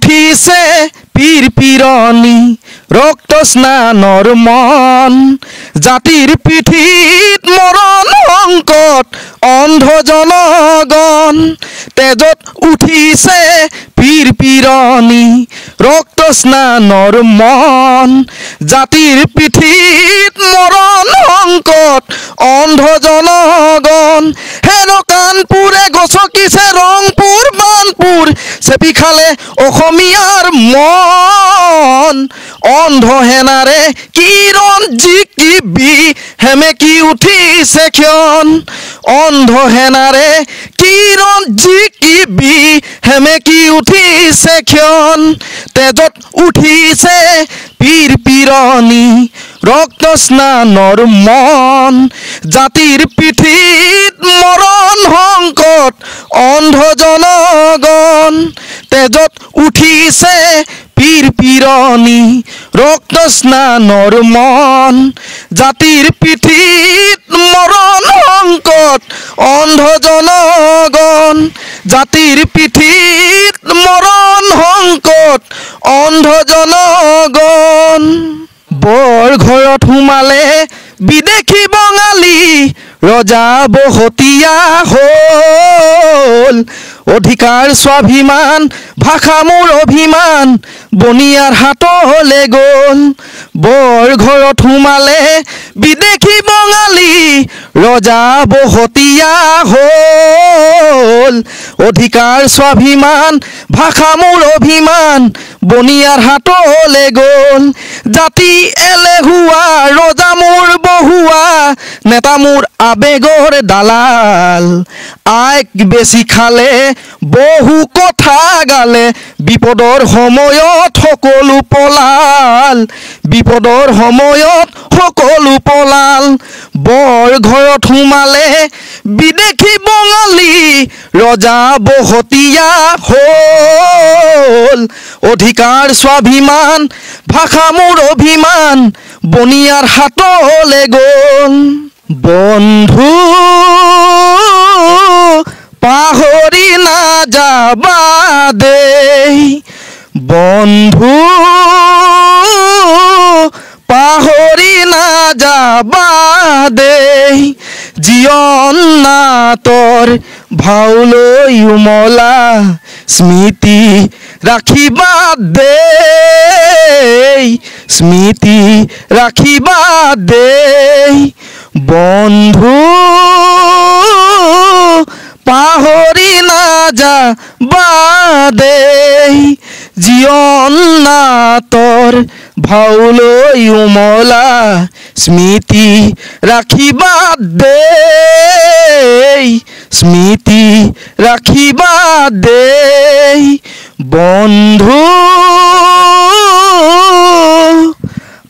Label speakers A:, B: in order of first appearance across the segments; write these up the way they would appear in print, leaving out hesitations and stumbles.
A: উঠিছে পীর পীরনি রক্ত স্নানর মন জাতির পিঠিত মরণ সংকট অন্ধ জনগণ তেজত উঠিছে পীর পীরনি রক্ত স্নানর মন জাতির পিঠিত মরণ সংকট অন্ধ জনগণ হেন কানপুরে গছকিছে ৰংপুৰ বানপুৰ চেপি খালে অসমীয়াৰ মন অন্ধ হেনাৰে কিৰণ জিকিবি হেমেকি উঠিছে ক্ষণ অন্ধ হেনাৰে কিৰণ জিকিবি হেমেকি উঠিছে ক্ষণ তেজত উঠিছে পীর পীরনি রক্ত স্নানর মন জাতির পিঠিত মরণ সংকট অন্ধ জনগণ তেজত উঠিছে পীর পীরনি রক্ত স্নানর মন জাতির পিঠিত মরণ সংকট অন্ধ জনগণ জাতির পিঠিত মরণ সংকট অন্ধ জনগণ বৰ ঘৰত সোমালে বিদেশী বঙালী ৰজা বহতীয়া হ'ল অধিকাৰ স্বাভিমান ভাষা মোৰ অভিমান বনিয়াৰ হাতলে গ'ল বৰ ঘৰত সোমালে বিদেশী বঙালী ৰজা বহতীয়া হ'ল অধিকাৰ স্বাভিমান ভাষা মোৰ অভিমান বনিয়াৰ হাতলে গ'ল জাতি এলেহুৱা ৰজা মোৰ বহুৱা নেতা মোৰ আবেগৰ দালাল আইক বেছি খালে বহু কথা গালে বিপদৰ সময়ত সকলো পলাল বিপদৰ সময়ত সকলো পলাল বৰ ঘৰত সোমালে বিদেশী বঙালী ৰজা বহতীয়া হ'ল অধিকাৰ স্বাভিমান ভাষা মোৰ অভিমান বনিয়াৰ হাতলে গ'ল বন্ধু পাহৰি নাযাবা দেই বন্ধু পাহৰি নাযাবা দেই জীৱন নাটৰ ভাওলৈ উমলা স্মৃতি ৰাখিবা দেই স্মৃতি ৰাখিবা দেই বন্ধু পাহৰি নাযাবা দেই জীৱন নাটৰ ভাওলৈ উমলা স্মৃতি ৰাখিবা দেই স্মৃতি ৰাখিবা দেই বন্ধু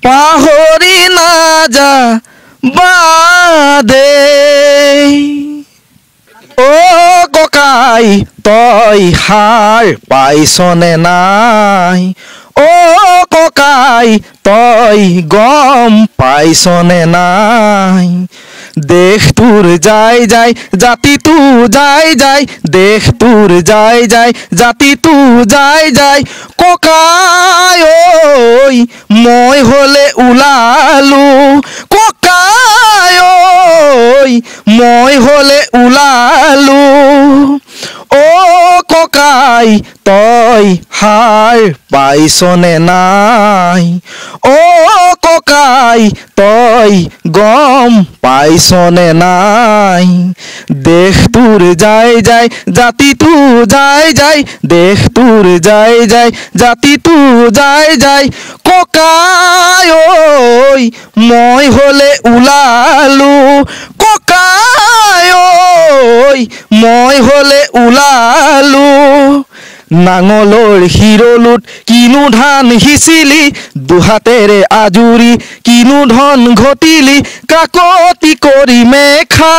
A: পাহৰি নাযাবা দেই ও ককাই তই হার পাইছনে নাই ও ককাই তই গম পাইছনে নাই দেশ তোর যাই যাই জাতি তু যাই যাই দেশ তোর যাই যাই জাতি তু যাই যাই ককাই ঐ মই হলে ওলালো ককাই ঐ মই হলে ওলালো ও ককাই তই হার পাইছনে নাই ও ককাই তই গম পাইছনে নাই দেশ তোর যাই যাই জাতি তু যাই যাই দেশ তোর যাই যাই জাতি তু যাই যাই ককাই ঐ মই হলে ওলালো ককাই ঐ মই হলে ওলালো নাঙলৰ হিৰলুত কিনো ধান সিঁচিলি দুহাতেৰে আজুৰি কিনো ধন ঘটিলি কাকতি কৰি মেখা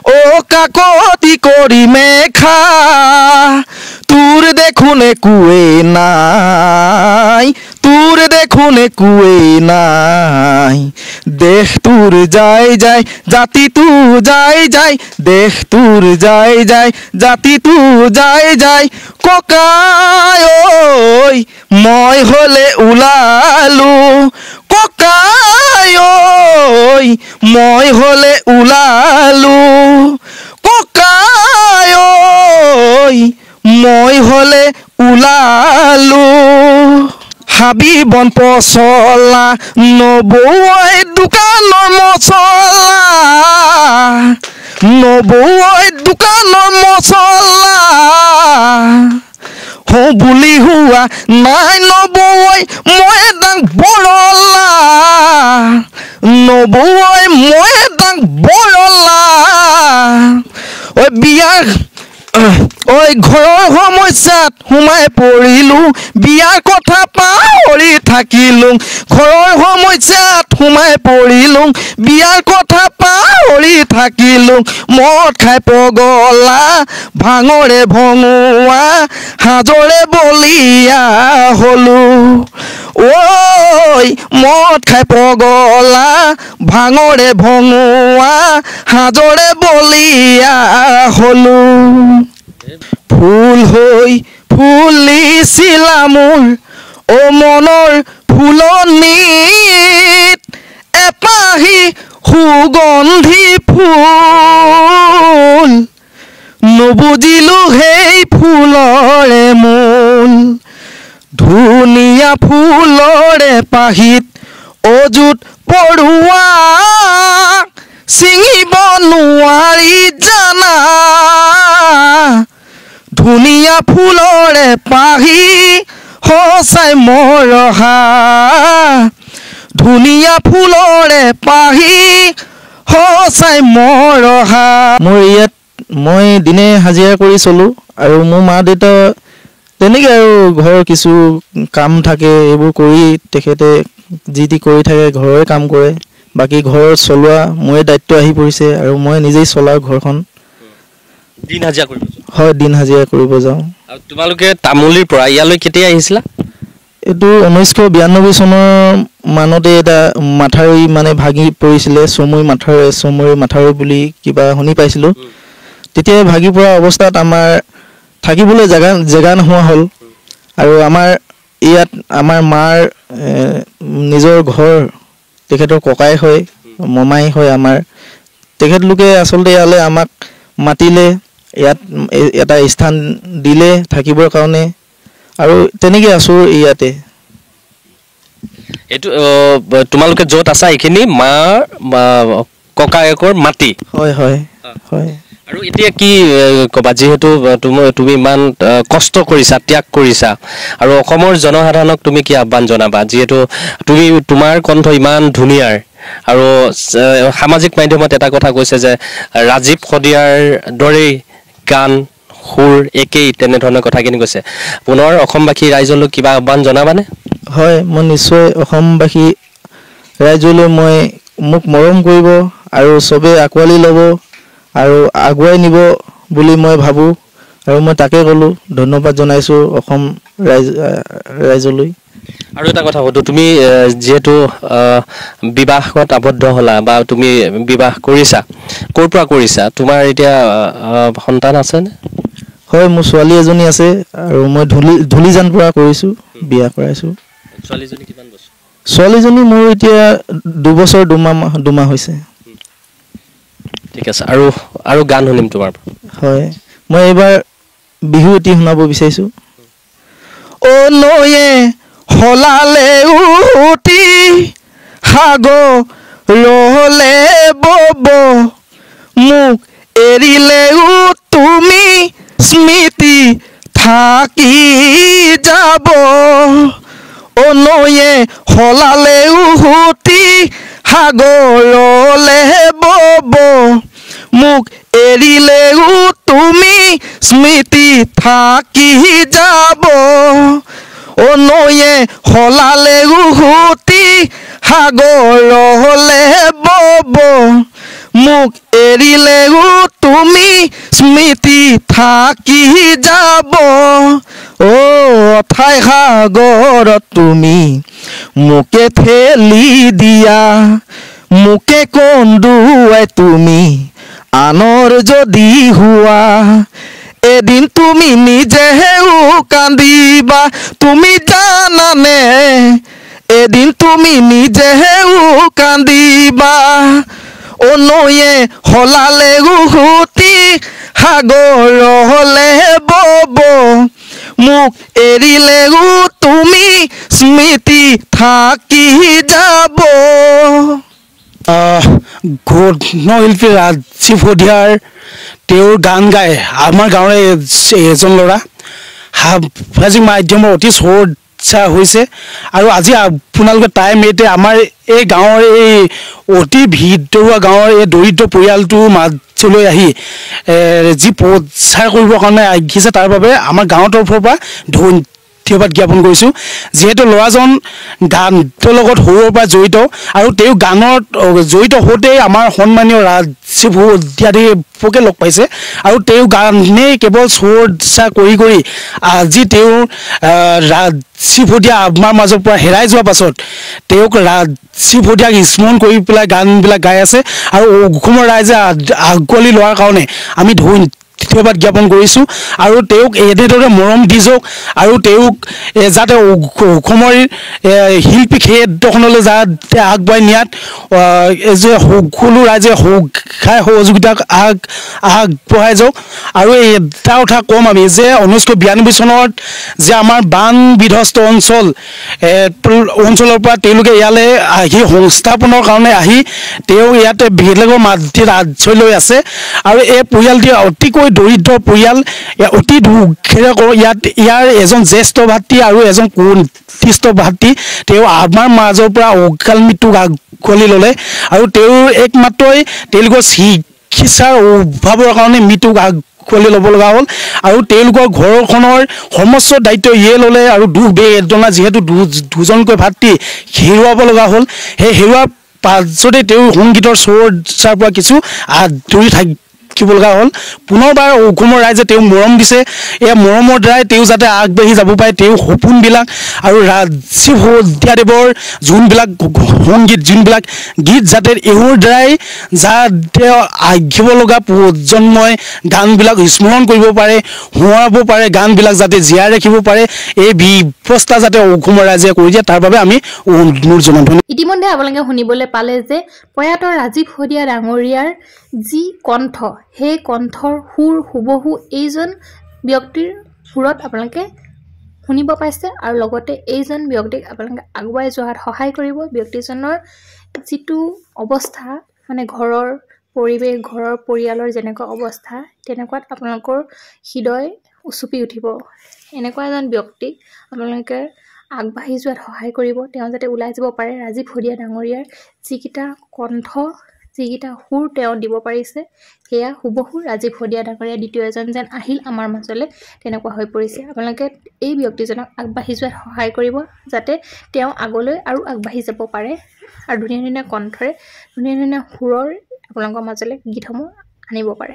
A: ও কাকতি কৰি মেখা তোৰ দেখোন একোৱে নাই তোৰ দেখোন একোৱে নাই দেশ তোৰ যাই যাই জাতি তু যাই যাই দেশ তোৰ যাই যাই জাতি তু যাই যাই ককাই ঐ মই হলে ওলালো ককাই ঐ মই হলে ওলালো ককাই ঐ মই হলে ওলালো হাবি বন পচলা নবৌৱে দোকানৰ মচলা নবৌৱে দোকানৰ মচলা হওঁ বুলি হোৱা নাই নবৌৱে মই এডাং বৰলা নবৌৱে মই এডাং বৰলা ঐ বিয়াৰ ঐ ঘৰৰ সমস্যাত সোমাই পৰিলো বিয়াৰ কথা পাহৰি থাকিলো ঘৰৰ সমস্যাত সোমাই পৰিলো বিয়াৰ কথা পাহৰি থাকিলো মদ খাই পগলা ভাঙৰে ভঙুৱা হাজৰে বলিয়া হলো ঐ মদ খাই পগলা ভাঙৰে ভঙুৱা হাজৰে বলিয়া হলো ফুল হৈ ফুলিছিলা মোৰ ও মনৰ ফুলনিত এপাহি সুগন্ধি ফুল নুবুজিলো সেই ফুলৰে মূল ধুনীয়া ফুলৰে পাহিত অযুত পৰুৱা ছিঙিব নোৱাৰি জানা ধুনীয়া ফুলৰে পাহি সঁচাই মৰহা ধুনীয়া ফুলৰে পাহি সঁচাই মৰহা মোৰ ইয়াত মই দিনে হাজিৰা কৰি চলোঁ আৰু মোৰ মা দেউতা তেনেকৈ আৰু ঘৰৰ কিছু কাম থাকে এইবোৰ কৰি তেখেতে যি টি কৰি থাকে ঘৰৰে কাম কৰে বাকী ঘৰৰ চলোৱা মোৰে দায়িত্ব আহি পৰিছে আৰু মই নিজেই চলাওঁ ঘৰখন
B: দিন হাজিৰা কৰিব
A: হয় দিন হাজিৰা কৰিব যাওঁ
B: আৰু তোমালোকে তামুলীৰ পৰা ইয়ালৈ কেতিয়া আহিছিলা
A: এইটো 1992 চনৰ মানতে এটা মাথাউৰি মানে ভাগি পৰিছিলে চমুৰি মাথাউৰি বুলি কিবা শুনি পাইছিলোঁ তেতিয়া ভাগি পৰা অৱস্থাত আমাৰ থাকিবলৈ জেগা নোহোৱা হ'ল আৰু আমাৰ ইয়াত আমাৰ মাৰ নিজৰ ঘৰ তেখেতৰ ককাই হয় মমাই হয় আমাৰ তেখেতলোকে আচলতে ইয়ালৈ আমাক মাতিলে ইয়াত এটা স্থান দিলে থাকিবৰ কাৰণে আৰু তেনেকৈ আছোঁ ইয়াতে
B: এইটো তোমালোকে য'ত আছা এইখিনি মা ককায়েকৰ মাটি
A: হয় হয় হয়
B: আৰু এতিয়া কি ক'বা যিহেতু তুমি ইমান কষ্ট কৰিছা ত্যাগ কৰিছা আৰু অসমৰ জনসাধাৰণক তুমি কি আহ্বান জনাবা যিহেতু তুমি তোমাৰ কণ্ঠ ইমান ধুনীয়াৰ আৰু সামাজিক মাধ্যমত এটা কথা কৈছে যে ৰাজীৱ শদিয়াৰ দৰেই গান সুৰ একেই তেনেধৰণৰ কথাখিনি কৈছে পুনৰ অসমবাসী ৰাইজলৈ কিবা আহ্বান জনাবানে
A: হয় মই নিশ্চয় অসমবাসী ৰাইজলৈ মই মোক মৰম কৰিব আৰু চবে আঁকোৱালি ল'ব আৰু আগুৱাই নিব বুলি মই ভাবোঁ আৰু মই তাকে ক'লোঁ ধন্যবাদ জনাইছোঁ অসম ৰাইজলৈ
B: আৰু এটা কথা সুধো তুমি যেহেতু বিবাহত আবদ্ধ হলা বা তুমি বিবাহ কৰিছা ক'ৰ পৰা কৰিছা তোমাৰ এতিয়া সন্তান আছেনে
A: হয় মোৰ ছোৱালী এজনী আছে আৰু মই ধুলিজান পৰা কৰিছোঁ বিয়া কৰাইছোঁ
B: ছোৱালীজনী কিমান বছৰ
A: ছোৱালীজনী মোৰ এতিয়া 2 বছৰ 2 মাহ হৈছে
B: ঠিক আছে আৰু গান শুনিম তোমাৰ
A: হয় মই এইবাৰ বিহু এটি শুনাব বিচাৰিছোঁ অ নয়ে হলালে উটি সাগৰলে বব মোক এৰিলেও তুমি স্মৃতি থাকি যাব অ নয়ে হলালে উটি সাগৰলে বব মোক এৰিলেও তুমি স্মৃতি থাকি যাব অ নয়ে হলালে উটি সাগৰলে বব মোক এৰিলেও তুমি স্মৃতি থাকি যাব অ অথাই সাগৰত তুমি মোকে ঠেলি দিয়া মোকে কন্দুৱাই তুমি আনৰ যদি হোৱা এদিন তুমি নিজেও কান্দিব কান্দিবা তুমি জানানে এদিন তুমি নিজেও কান্দিবা ও নয়ে হলালে গুহুতি সাগৰলে বব মোক এৰিলেও তুমি স্মৃতি থাকি যাব
C: ঘূৰ্ণশিল্পী ৰাজীৱ শদিয়াৰ তেওঁৰ গান গায় আমাৰ গাঁৱৰে এজন ল'ৰা সামাজিক মাধ্যমৰ অতি চৰ্চা হৈছে আৰু আজি আপোনালোকে টাইম এইতে আমাৰ এই গাঁৱৰ এই অতি ভিতৰুৱা গাঁৱৰ এই দৰিদ্ৰ পৰিয়ালটোৰ মাজলৈ আহি যি প্ৰচাৰ কৰিবৰ কাৰণে আহিছে তাৰ বাবে আমাৰ গাঁৱৰ তৰফৰ পৰা ধন্যবাদ জ্ঞাপন কৰিছোঁ যিহেতু ল'ৰাজন গানটোৰ লগত সৰুৰ পৰা জড়িত আৰু তেওঁ গানত জড়িত হওঁতেই আমাৰ সন্মানীয় ৰাজীৱ শদিয়াদেৱকে লগ পাইছে আৰু তেওঁ গানেই কেৱল চৰ্চা কৰি কৰি আজি তেওঁৰ ৰাজীৱ শদিয়া আমাৰ মাজৰ পৰা হেৰাই যোৱাৰ পাছত তেওঁক ৰাজীৱ শদিয়াক স্মৰণ কৰি পেলাই গানবিলাক গাই আছে আৰু অসমৰ ৰাইজে আঁকোৱালি লোৱাৰ কাৰণে আমি ধন্যবাদ জ্ঞাপন কৰিছোঁ আৰু তেওঁক এনেদৰে মৰম দি যাওক আৰু তেওঁক যাতে অসমৰ শিল্পী ক্ষেত্ৰখনলৈ যাতে আগবঢ়াই নিয়াত যে সকলো ৰাইজে সহায় সহযোগিতা আগবঢ়াই যাওক আৰু এটা কথা ক'ম আমি যে 1992 চনত যে আমাৰ বান বিধ্বস্ত অঞ্চলৰ পৰা তেওঁলোকে ইয়ালৈ আহি সংস্থাপনৰ কাৰণে আহি তেওঁ ইয়াতে বেলেগৰ মাটিত আশ্ৰয় লৈ আছে আৰু এই পৰিয়ালটি অতিকৈ দৰিদ্ৰ পৰিয়াল অতি দুখেৰে ইয়াৰ এজন জ্যেষ্ঠ ভাতৃ আৰু এজন কনিষ্ঠ ভাতৃ তেওঁ আমাৰ মাজৰ পৰা অকাল মৃত্যুক আঁকোৱালি ল'লে আৰু তেওঁৰ একমাত্ৰই তেওঁলোকৰ চিকিৎসাৰ অভাৱৰ কাৰণে মৃত্যুক আঁকোৱালি ল'ব লগা হ'ল আৰু তেওঁলোকৰ ঘৰখনৰ সমস্ত দায়িত্ব ইয়ে ল'লে আৰু দুখ বেদনা যিহেতু দুজনকৈ ভাতৃ হেৰুৱাব লগা হ'ল সেই হেৰুৱাৰ পাছতে তেওঁ সংগীতৰ চৰ্চাৰ পৰা কিছু আঁতৰি থাকিব লগা হ'ল পুনৰবাৰ অসমৰ ৰাইজে তেওঁ মৰম দিছে এই মৰমৰ দ্বাৰাই তেওঁ যাতে আগবাঢ়ি যাব পাৰে তেওঁ সপোনবিলাক আৰু ৰাজীৱ শদিয়াদেৱৰ যোনবিলাক সংগীত যোনবিলাক গীত যাতে এইবোৰ দ্বাৰাই যাতে আহিব লগা প্ৰজন্মই গানবিলাক স্মৰণ কৰিব পাৰে সোঁৱৰাব পাৰে গানবিলাক যাতে জীয়াই ৰাখিব পাৰে এই ব্যৱস্থা যাতে অসমৰ ৰাইজে কৰি দিয়ে তাৰ বাবে আমি অনুৰোধ জনাওঁ
D: ইতিমধ্যে আপোনালোকে শুনিবলৈ পালে যে প্ৰয়াত ৰাজীৱ শদিয়া ডাঙৰীয়াৰ যি কণ্ঠ সেই কণ্ঠৰ সুৰ হুবহু এইজন ব্যক্তিৰ সুৰত আপোনালোকে শুনিব পাইছে আৰু লগতে এইজন ব্যক্তিক আপোনালোকে আগুৱাই যোৱাত সহায় কৰিব ব্যক্তিজনৰ যিটো অৱস্থা মানে ঘৰৰ পৰিৱেশ ঘৰৰ পৰিয়ালৰ যেনেকুৱা অৱস্থা তেনেকুৱাত আপোনালোকৰ হৃদয় উচুপি উঠিব এনেকুৱা এজন ব্যক্তিক আপোনালোকে আগবাঢ়ি যোৱাত সহায় কৰিব তেওঁ যাতে ওলাই যাব পাৰে ৰাজীৱ শদিয়া ডাঙৰীয়াৰ যিকেইটা কণ্ঠ যিকেইটা সুৰ তেওঁ দিব পাৰিছে সেয়া হুবহু ৰাজীৱ শদিয়া ডাঙৰীয়া দ্বিতীয় এজন যেন আহিল আমাৰ মাজলৈ তেনেকুৱা হৈ পৰিছে আপোনালোকে এই ব্যক্তিজনক আগবাঢ়ি যোৱাত সহায় কৰিব যাতে তেওঁ আগলৈ আৰু আগবাঢ়ি যাব পাৰে আৰু ধুনীয়া ধুনীয়া কণ্ঠৰে ধুনীয়া ধুনীয়া সুৰৰ আপোনালোকৰ মাজলৈ গীতসমূহ আনিব পাৰে